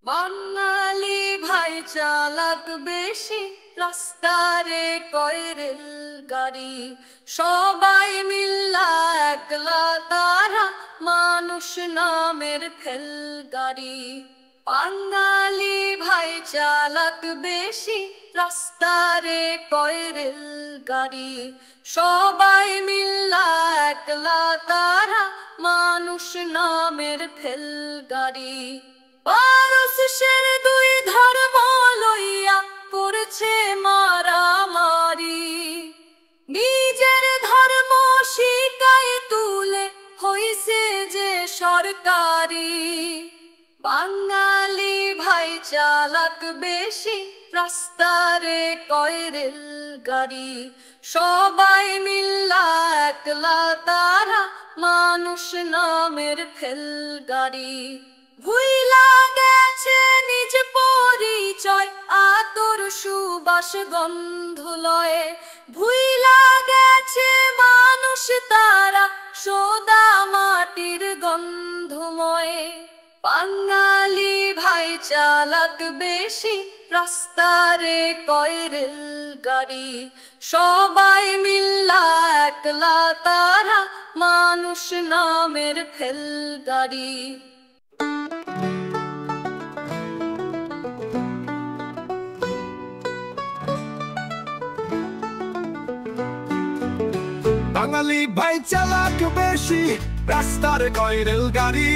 বাঙালি ভাই চালাক বেশি, রাস্তারে কয় রেল গাড়ি। সবাই মিল্লা একলা তারা, মানুষ নামের ফেল গাড়ি। বাঙালি ভাই চালাক বেশি, রাস্তারে কয় রেল গাড়ি। সবাই মিল্লা একলা তারা, মানুষ নামের ফেল গাড়ি। পারস্যের দুই ধর্ম লইয়া পড়ছে মারামারি, নিজের ধর্ম শিকায় তুলে হইছে যে সরকারি। বাঙালি ভাই চালাক বেশি, রাস্তারে কয় রেল গাড়ি। সবাই মিল্লা একলা তারা, মানুষ নামের ফেল গাড়ি। ভুইলা গেছে নিজ পরিচয়, আতর সুবাস গন্ধ লয়ে। ভুইলা গেছে মানুষ তারা, সোদা মাটির গন্ধময়। বাঙালি ভাই চালাক বেশি, রাস্তারে কয় রেল গাড়ি। সবাই মিল্লা একলা তারা, মানুষ নামের ফেল গাড়ি। বাঙালি ভাই চালাক বেশি, রাস্তার কয় রেল গাড়ি।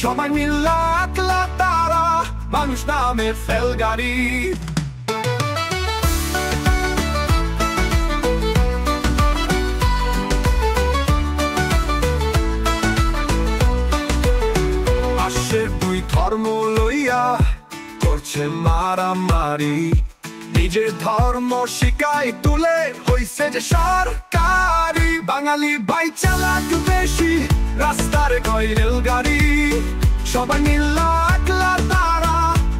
সবাই মিল্লা একলা তারা, মানুষ নামের ফেল গাড়ি। পাশের দুই ধর্ম লইয়া করছে মারামারি, নিজের ধর্ম শিকায় তুলে হইছে যে সরকারি। বাঙালি ভাই চালাক বেশি, রাস্তার কয় রেল গাড়ি। সবাই মিল্লা একলা তারা,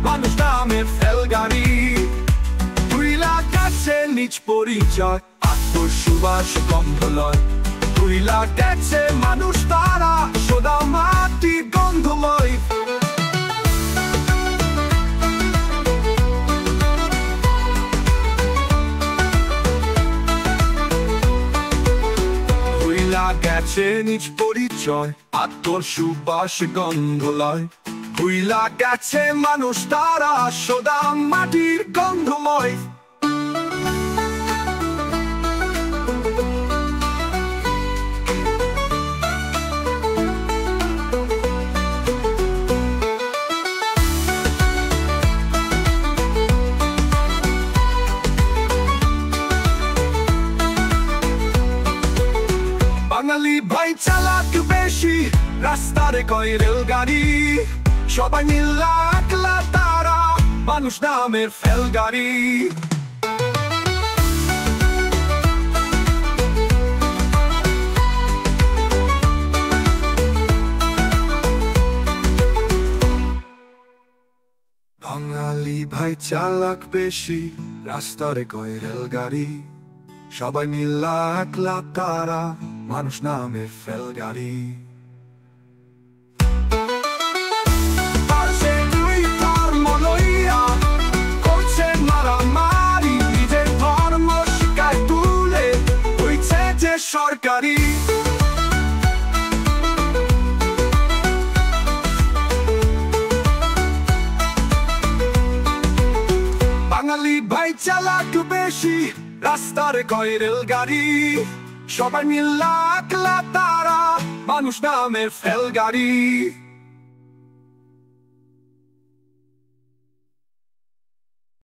মানুষ নামের ফেল গাড়ি। ভুইলা গেছে নিজ পরিচয়, আতর সুবাস গন্ধ লয়। ভুইলা গেছে মানুষ তারা, সোদা মাটির গন্ধময়। গেছে নিজ পরিচয়, আতর সুবাস গন্ধ লয়। ভুইলা গেছে মানুষ তারা, সোদা মাটির গন্ধময়। বাঙালি ভাই চালাক বেশি, রাস্তারে কয় রেল গাড়ি। সবাই মিল্লা একলা তারা, মানুষ নামের ফেল গাড়ি। বাঙালি ভাই চালাক বেশি, রাস্তারে কয় রেল গাড়ি। সবাই মিল্লা একলা তারা, মানুষ নামের ফেল গাড়ি। পাশের দুই ধর্ম লইয়া করছে মারামারি, নিজের ধর্ম শিকায় তুলে হইছে যে সরকারি। বাঙালি ভাই চালাক বেশি, রাস্তার কয় রেল গাড়ি। সবাই মিল্লা একলা তারা, মানুষ নামের ফেল গাড়ি।